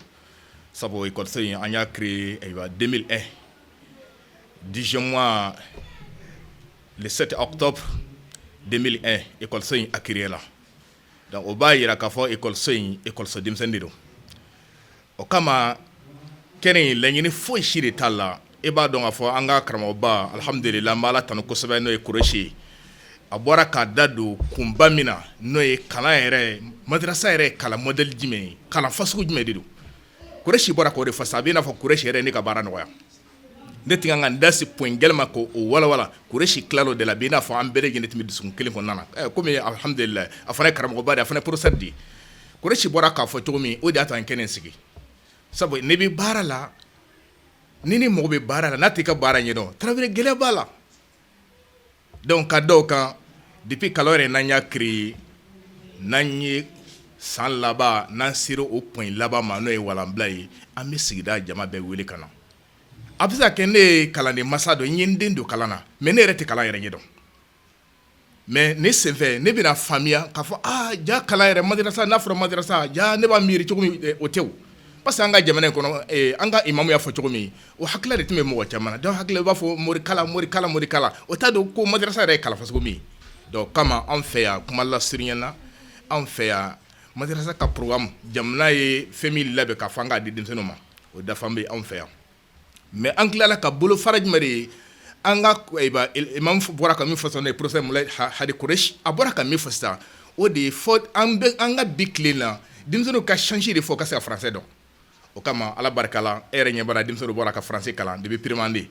sabu ekɔliso in an y'a créé 2001 10 mois le 7 octobre 2001 ekɔliso in a créé la donc o b'a yira k'a fɔ ekɔliso denmisɛnnin de don o kama kɛnɛ in laɲini foyi si de t'a la i b'a dɔn k'a fɔ an ka karamɔgɔba alhamdulillah n bɛ ala tanu kosɛbɛ n'o ye Kureshi ye a bɔra k'a da don kunba min na n'o ye kalan yɛrɛ madrasa yɛrɛ kalan modèle jumɛn ye kalan fasugu jumɛn de don Kureshi bɔra k'o de fɔ sa a bɛ i n'a fɔ Kureshi yɛrɛ ne ka baara nɔgɔya ne tɛ kan ka n da se point gɛlɛn ma k'o walawala Kureshi tilal'o de la a bɛ i n'a fɔ an bɛɛ lajɛlen tun bɛ dusukun kelen kɔnɔna na komi alhamdulillah a fana ye karamɔgɔba de a fana ye professeur de ye Kureshi bɔra k'a fɔ cogo min o de y'a to an kɛnɛ sigi sabu ne bɛ baara la ni mɔgɔ bɛ baara la n'a tɛ ka baara ɲɛdɔn Tarawele gɛlɛya b'a la donc ka da o kan depuis kalo yɛrɛ n'an y'a créé n'an ye san laban n'an sera o point laban ma n'o ye walanbila ye an bɛ sigida jama bɛɛ wele ka na a bɛ se ka kɛ ne ye kalanden masa dɔ n ye n den don kalan na mais ne yɛrɛ tɛ kalan yɛrɛ ɲɛdɔn mais ne senfɛ ne bɛna faamuya k'a fɔ ja kalan yɛrɛ madrasa n'a fɔra madrasa ja ne b'a miiri cogo min o tɛ o parce que an ka jamana in kɔnɔ an ka imamu y'a fɔ cogo min o hakilila de tun bɛ mɔgɔ caman na donc hakili b'a fɔ morikala o t'a dɔn ko madrasa yɛrɛ ye kalan fasugu min ye donc kama an fɛ yan kuma lasurunyana an fɛ yan madrasa ka programme jamana ye fɛn min labɛn k'a fɔ an k'a di denmisɛnninw ma o dafan bɛ anw fɛ yan mais an tilala ka bolo fara jumɛn de ye an ka imam bɔra ka min fɔ sisan n'o ye professeur Mulayi Hadi Kureshi a bɔra ka min fɔ sisan o de ye fɔ an ka bi tile la denmisɛnninw ka changer de fɔ ka se ka français dɔn o kama ala barika la e yɛrɛ ɲɛ b'a la denmisɛnninw bɔra ka français kalan depuis primaire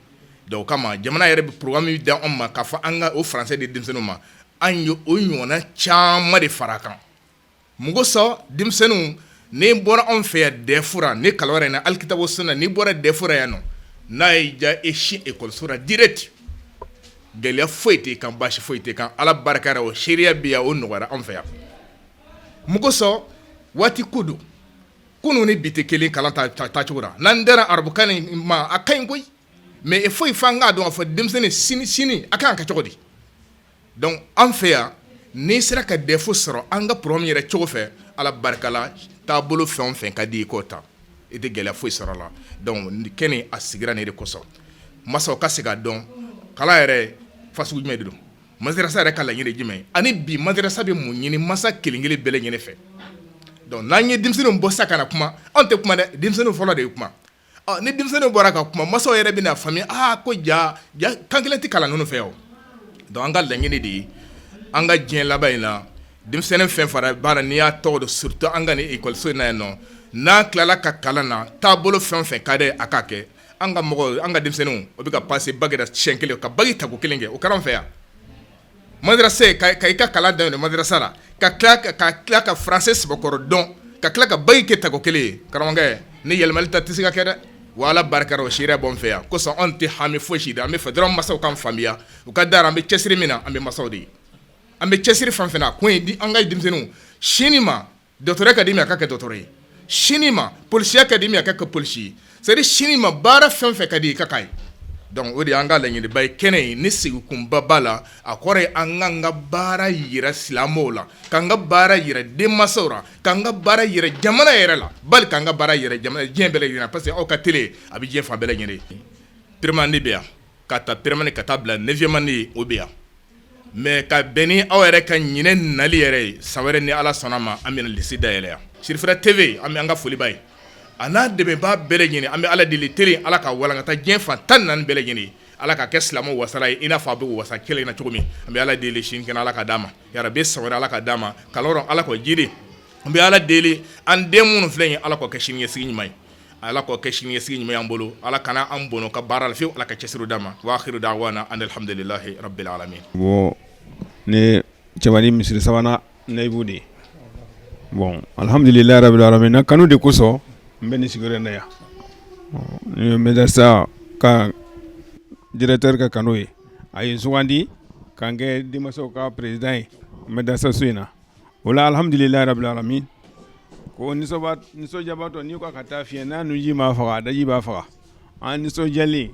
donc o kama jamana yɛrɛ bɛ programme min di an ma k'a fɔ an ka o français di denmisɛnninw ma an ye o ɲɔgɔnna caman de fara a kan mugu sɔn denmisɛnninw n'i bɔra anw fɛ yan dɛfura ni kalan wɛrɛ in na alikitabo sunna n'i bɔra dɛfura yan nɔ n'a ye ja e si ekɔliso la direct gɛlɛya foyi tɛ kan baasi foyi tɛ kan ala barika la o seereya bɛ yan o nɔgɔyara anw fɛ yan mugu sɔn waati ko don kunun ni bi tɛ kelen kalan tacogo la n'an dara arabukan ma a ka ɲi koyi mais foyi f'an k'a dɔn k'a fɔ denmisɛnnin sini a kan ka cogo di donc an fɛ yan n'i sera ka dɛfo sɔrɔ an ka programme yɛrɛ cogo fɛ ala barika la taabolo fɛn o fɛn ka di i k'o ta i tɛ gɛlɛya foyi sɔrɔ la donc kɛnɛ a sigira nin de kosɔn masaw ka se ka dɔn kalan yɛrɛ fasugu jumɛn de don madrasa yɛrɛ ka laɲini jumɛn ani bi madrasa bɛ mun ɲini masa kelen kelen bɛɛ lajɛlen fɛ donc n'an ye denmisɛnninw bɔ sa ka na kuma anw tɛ kuma dɛ denmisɛnninw fɔlɔ de ye kuma ni denmisɛnninw bɔra ka kuma masaw yɛrɛ bɛna faamuya ko ja kan kelen tɛ kalan ninnu fɛ o donc an ka laɲini de ye an ka diɲɛ laban in na denmisɛnnin fɛn fara baara n'i y'a tɔgɔ dɔn surtout an ka ni ekɔliso in na yan nɔ n'an tilala ka kalan na taabolo fɛn fɛn ka di a ka kɛ an ka mɔgɔw an ka denmisɛnninw o bɛ ka passer bac la siɲɛ kelen ka bac tako kelen kɛ o kɛra an fɛ yan madrasa ka i ka kalan daminɛ madrasa la ka tila ka français sɛbɛkɔrɔ dɔn ka tila ka bac kɛ tako kelen ye karamɔgɔkɛ ni yɛlɛmali ta tɛ se ka kɛ dɛ wa Ala barika o sariya b'an fɛ yan kosɔn anw tɛ hami foyi si de an bɛ fɛ dɔrɔn masaw k'an faamuya u ka dara an bɛ cɛsiri min na an bɛ masaw de ye an bɛ cɛsiri fɛn fɛn na kun ye di an ka denmisɛnninw sini ma dɔgɔtɔrɔya ka di min a ka kɛ dɔgɔtɔrɔ ye sini ma polisiya ka di min a ka kɛ polisi ye c'est à dire sini ma baara fɛn fɛn ka di i ka k'a ye donc o de y'an ka laɲiniba ye kɛnɛ ye ni sigikunba b'a la a kɔrɔ ye an k'an ka baara yira silamɛw la k'an ka baara yira denmansaw la k'an ka baara yira jamana yɛrɛ la bali k'an ka baara yira jamana diɲɛ bɛɛ lajɛlen parce que aw ka télé a bɛ diɲɛ fan bɛɛ lajɛlen permanent bɛ yan ka ta permanent ka taa bila 9e année o bɛ yan mais ka bɛn ni aw yɛrɛ ka ɲinɛ nali yɛrɛ ye san wɛrɛ ni Ala sɔnna ma an bɛna lycée dayɛlɛ yan Sirifara TV an bɛ an ka foli b'a ye a n'a dɛmɛbaa bɛɛ lajɛlen an bɛ Ala deli télé Ala ka walankata diɲɛ fan 14 bɛɛ lajɛlen Ala ka kɛ silamɛw wasara ye i n'a fɔ a bɛ wasa kelen na cogo min an bɛ Ala deli sini kɛnɛ Ala ka d'a ma yarabi san wɛrɛ Ala ka d'a ma kalɔrɔ Ala k'o jiri an bɛ Ala deli an den minnu filɛ nin ye Ala k'o kɛ siniɲɛsigi ɲuman ye Ala k'o kɛ siniɲɛsigi ɲuman y'an bolo Ala kana an bɔnɔ ka baara la fiyewu Ala ka cɛsiriw d'an ma wa akhiru da'wana alhamdulillahi rabbil alamin bon ne cɛbani misiri sabanan nayibu de bon alhamdulillahi rabbil alamin na kanu de kosɔn n bɛ nin sigiyɔrɔ in na yan ni médecin ka directeur ka kanu ye a ye sugandi k'an kɛ denmansaw ka président ye médecin so in na o la alhamdulillahi rabbil alamin ko nisɔndiyabatɔ n'i ko ka taa fiɲɛ n'a nuji m'a faga a daji b'a faga an nisɔndiyalen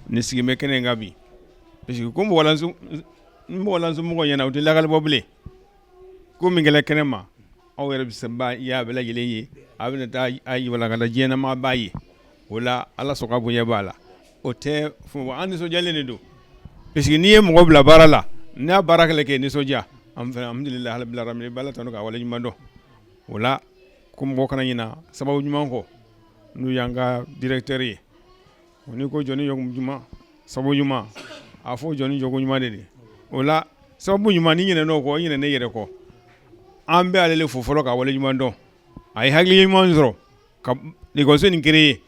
ni sigin bɛ kɛnɛ in kan bi parce que ko mɔgɔlansomɔgɔw ɲɛna u tɛ lakali bɔ bilen ko min kɛla kɛnɛ ma aw yɛrɛ bɛ se ba y'a bɛɛ lajɛlen ye a bɛna taa a walankata diɲɛnama b'a ye o la Ala sɔn ka bonya b'a la o tɛ an nisɔndiyalen de don parce que n'i ye mɔgɔ bila baara la n'a baara kɛlɛ kɛ nisɔndiya an fɛ alhamdulillahi rabbil alamin bala tanu ka wale ɲuman dɔn o la ko mɔgɔ kana ɲina sababu ɲuman kɔ n'u y'an ka directeur ye ni ko jɔnni jɔko ɲuman sababu ɲuman a fɔ jɔnni jɔko ɲuman de o la sababu ɲuman ni ɲinɛ n'o kɔ i ɲinɛ ne yɛrɛ kɔ an bɛ ale le fo fɔlɔ ka wale ɲuman dɔn a ye hakili ɲuman sɔrɔ ka ekɔliso nin créer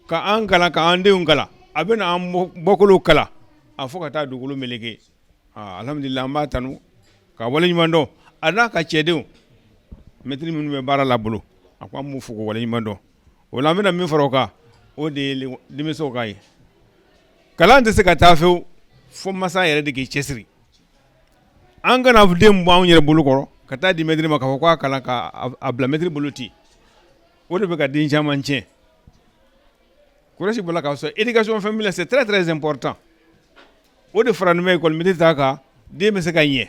ka an kalan ka an denw kalan a bɛ na an bɔkolow kalan a fɔ ka taa dugukolo meleke alhamdulilayi an b'a tanu ka wale ɲuman dɔn a n'a ka cɛdenw maître minnu bɛ baara la bolo a ko an b'u fo ka wale ɲuman dɔn o la an bɛna min fara o kan o de ye denmisɛnw ka ye kalan tɛ se ka taa fewu fo masa yɛrɛ de k'i cɛsiri an kana den bɔ anw yɛrɛ bolo kɔrɔ ka taa di maître ma k'a fɔ k'a kalan k'a bila maître bolo ten o de bɛ ka den caman tiɲɛ kɔrɔsi bɔra k'a sɔrɔ éducation familiale c'est très très important o de fara nin bɛ école maître ta kan den bɛ se ka ɲɛ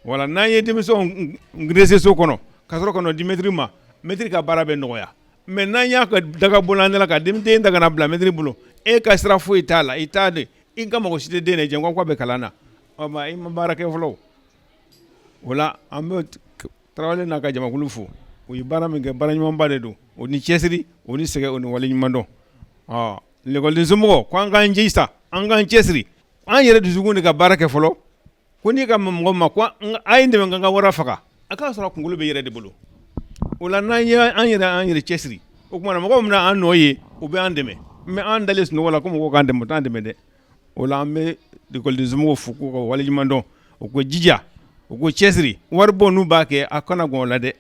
wala n'an ye denmisɛnw grese so kɔnɔ ka sɔrɔ ka n'o di maître ma maître ka baara bɛ nɔgɔya mais n'an y'a ka daga bolo an da la ka den ta ka na bila maître bolo e ka sira foyi t'a la i t'a de i ka mɔgɔ si tɛ den lajɛ ko k'a bɛ kalan na ɔ ma i ma baara kɛ fɔlɔ o la an bɛ Tarawele n'a ka jamakulu fo u ye baara min kɛ baara ɲumanba de don o ni cɛsiri o ni sɛgɛn o ni wale ɲuman dɔn l'école somɔgɔw ko an k'an jija an k'an cɛsiri an yɛrɛ dusukun de ka baara kɛ fɔlɔ ko n'i ka mɔgɔ ma ko a ye dɛmɛ k'an ka wara faga a k'a sɔrɔ kunkolo bɛ yɛrɛ de bolo o la n'an ye an yɛrɛ cɛsiri o kumana mɔgɔw bɛna an nɔ ye u bɛ an dɛmɛ mais an dalen sunɔgɔ la ko mɔgɔw k'an dɛmɛ o t'an dɛmɛ dɛ o la an bɛ l'école somɔgɔw fo k'u ka wale ɲuman dɔn u ko jija u ko cɛsiri wari bɔ n'u b'a kɛ a kana gɔn o la dɛ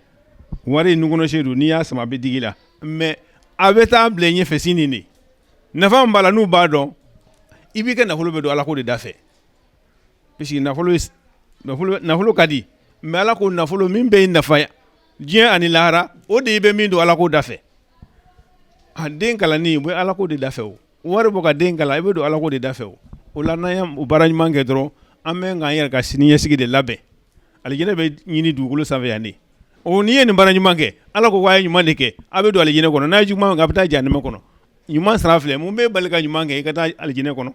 wari nukɔnɔse don n'i y'a sama a bɛ digi la mais a bɛ taa bila ɲɛfɛ sini de nafa min b'a la n'u b'a dɔn i b'i ka nafolo bɛ don Ala ko de da fɛ puisque nafolo ka di mais Ala ko nafolo min bɛ nafa diɲɛ ani lahara o de i bɛ min don Ala ko da fɛ a den kalanni u bɛ Ala ko de da fɛ o wari bɔ ka den kalan i bɛ don Ala ko de da fɛ o la n'an ye baara ɲuman kɛ dɔrɔn an bɛ k'an yɛrɛ ka siniɲɛsigi de labɛn alijinɛ bɛ ɲini dugukolo sanfɛ yan de o n'i ye nin baara ɲuman kɛ Ala ko k'a ye ɲuman de kɛ a bɛ don alijinɛ kɔnɔ n'a ye juguman kɛ a bɛ taa jahanɛmɛ kɔnɔ ɲuman sira filɛ mun bɛ bali ka ɲuman kɛ i ka taa alijinɛ kɔnɔ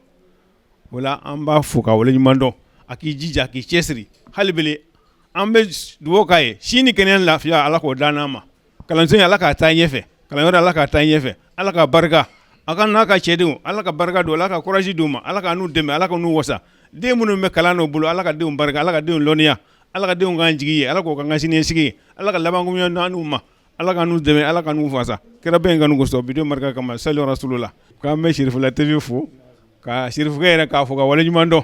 o la an b'a fo ka wale ɲuman dɔn a k'i jija k'i cɛsiri hali bele an bɛ dugawu k'a ye sini kɛnɛya lafiya Ala k'o d'an ma kalanso in Ala k'a taa ɲɛfɛ kalanyɔrɔ Ala k'a taa ɲɛfɛ ala ka barika aka n'a ka cɛdenw ala ka barika don ala ka courage d'u ma ala ka n'u dɛmɛ ala ka n'u wasa den minnu bɛ kalan n'u bolo ala ka denw barika ala ka denw lɔnniya ala ka denw k'an jigi ye ala k'o k'an ka siniɲɛsigi ye ala ka labankoɲuman n'u ma ala ka n'u dɛmɛ ala ka n'u fasa kira bɛ in kanu kosɔn bidenw barika kama sali rasulullah k'an bɛ Sherifula TV fo ka Sherifukɛ yɛrɛ k'a fɔ ka waleɲuman dɔn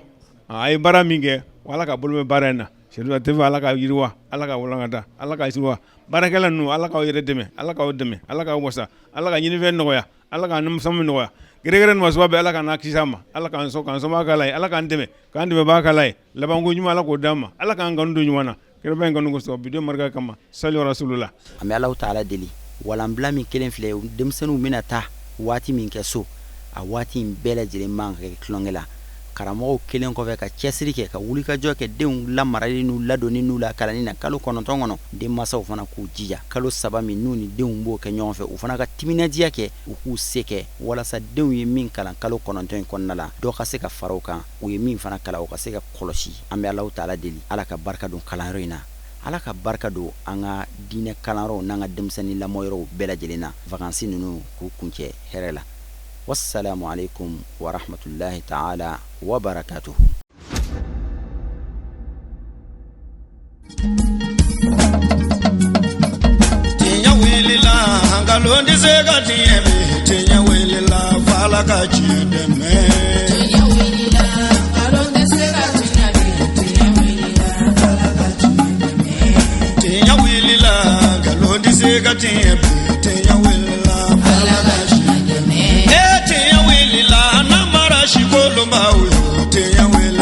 a ye baara min kɛ ala ka bolo bɛ baara in na Sherifula TV ala ka yiriwa ala ka walankata ala ka yiriwa baarakɛla ninnu ala k'aw yɛrɛ dɛmɛ ala k'aw dɛmɛ ala k'aw wasa ala ka ɲinifɛn nɔgɔya ala ka namisamu nɔgɔya gɛrɛgɛrɛ masuba bɛ ala ka n'a kisi a ma ala k'an sɔn k'an sɔnba k'ala ye ala k'an dɛmɛ k'an dɛmɛbaa k'ala ye labanko ɲuman ala k'o d'an ma ala k'an kanu don ɲuman na kira bɛ in kanu kosɔn bidenw barika kama sali rasulullah an bɛ Alahu taala deli walanbila min kelen filɛ denmisɛnninw bɛna taa waati min kɛ so a waati in bɛɛ lajɛlen man ka kɛ tulonkɛ la karamɔgɔw kelen kɔfɛ ka cɛsiri kɛ ka wulikajɔ kɛ denw lamarali n'u ladonni n'u la kalanni na kalo 9 kɔnɔ denmansaw fana k'u jija kalo 3 min n'u ni denw b'o kɛ ɲɔgɔn fɛ u fana ka timinadiya kɛ u k'u se kɛ walasa denw ye min kalan kalo 9 in kɔnɔna la dɔ ka se ka fara u kan u ye min fana kalan u ka se ka kɔlɔsi an bɛ Alahu taala deli ala ka barika don kalanyɔrɔ in na ala ka barika don an ka diinɛ kalanyɔrɔw n'an ka denmisɛnnin lamɔyɔrɔw bɛɛ lajɛlen na vacances ninnu k'u kuncɛ hɛrɛ la wassalamu alaikum wa rahmatullahi ta'ala wa barakatuhu. Tinya wilila hangalondi sega tieme tinya wilila fala ka chideme tinya wilila hangalondi sega tinya wilila fala ka chideme tinya wilila hangalondi sega tieme tinya wilila fala ka chideme tinya wilila namara shikolomba uyo tinya wilila